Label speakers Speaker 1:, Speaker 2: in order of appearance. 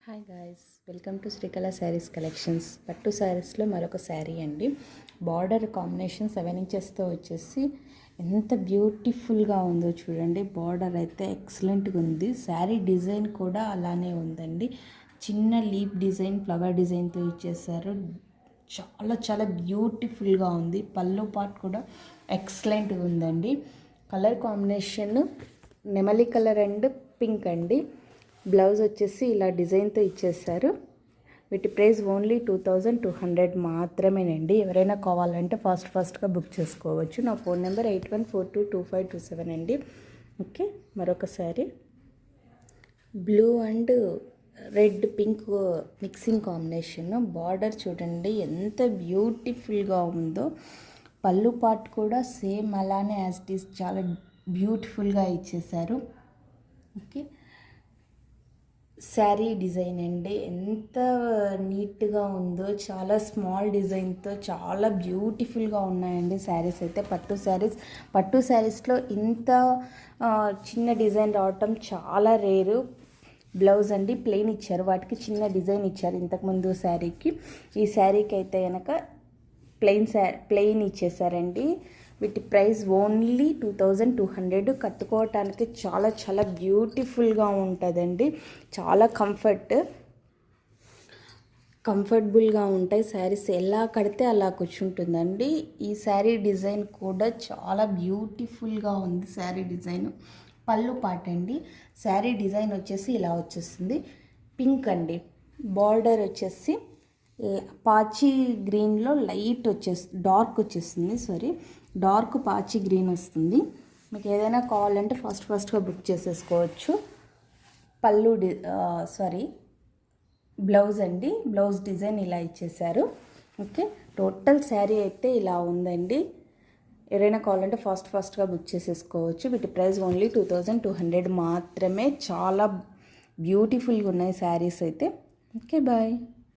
Speaker 1: Hi guys, welcome to Srikala saris collections. పట్టు శారీస్లో మరొక శారీ అండి. బార్డర్ కాంబినేషన్ 7 ఇంచెస్తో వచ్చేసి ఎంత బ్యూటిఫుల్గా ఉందో చూడండి. బార్డర్ అయితే ఎక్సలెంట్గా ఉంది. శారీ డిజైన్ కూడా అలానే ఉందండి. చిన్న లీప్ డిజైన్, ఫ్లవర్ డిజైన్తో ఇచ్చేసారు. చాలా చాలా బ్యూటిఫుల్గా ఉంది. పళ్ళు పార్ట్ కూడా ఎక్సలెంట్గా ఉందండి. కలర్ కాంబినేషన్ నెమలి కలర్ అండ్ పింక్ అండి. బ్లౌజ్ వచ్చేసి ఇలా డిజైన్తో ఇచ్చేసారు. వీటి ప్రైస్ ఓన్లీ 2200 మాత్రమేనండి. ఎవరైనా కావాలంటే ఫాస్ట్గా బుక్ చేసుకోవచ్చు. నా ఫోన్ నెంబర్ 81422527 అండి. ఓకే, మరొకసారి blue and red pink mixing combination. Border చూడండి ఎంత బ్యూటిఫుల్గా ఉందో. పళ్ళు పార్ట్ కూడా సేమ్ అలానే యాజ్ ఇట్ ఈస్ చాలా బ్యూటిఫుల్గా ఇచ్చేసారు. ఓకే, శారీ డిజైన్ అండి ఎంత నీట్గా ఉందో. చాలా స్మాల్ డిజైన్తో చాలా బ్యూటిఫుల్గా ఉన్నాయండి శారీస్ అయితే. పట్టు శారీస్లో ఇంత చిన్న డిజైన్ రావటం చాలా రేరు. బ్లౌజ్ అండి ప్లెయిన్ ఇచ్చారు, వాటికి చిన్న డిజైన్ ఇచ్చారు ఇంతకుముందు శారీకి. ఈ శారీకి అయితే కనుక ప్లెయిన్ ఇచ్చేసారండి. వీటి ప్రైస్ ఓన్లీ 2200. కట్టుకోవటానికి చాలా చాలా బ్యూటిఫుల్గా ఉంటుందండి. చాలా కంఫర్టబుల్గా ఉంటాయి శారీస్. ఎలా కడితే అలా కూర్చుంటుందండి. ఈ శారీ డిజైన్ కూడా చాలా బ్యూటిఫుల్గా ఉంది. శారీ డిజైన్ పళ్ళు పాట అండి. శారీ డిజైన్ వచ్చేసి ఇలా వచ్చేస్తుంది. పింక్ అండి. బార్డర్ వచ్చేసి పాచి గ్రీన్లో లైట్ డార్క్ వచ్చేస్తుంది. డార్క్ పాచి గ్రీన్ వస్తుంది. మీకు ఏదైనా కావాలంటే ఫాస్ట్గా బుక్ చేసేసుకోవచ్చు. బ్లౌజ్ అండి. బ్లౌజ్ డిజైన్ ఇలా ఇచ్చేసారు. ఓకే, టోటల్ శారీ అయితే ఇలా ఉందండి. ఎవరైనా కావాలంటే ఫాస్ట్గా బుక్ చేసేసుకోవచ్చు. వీటి ప్రైస్ ఓన్లీ 2200 మాత్రమే. చాలా బ్యూటిఫుల్గా ఉన్నాయి శారీస్ అయితే. Okay, bye.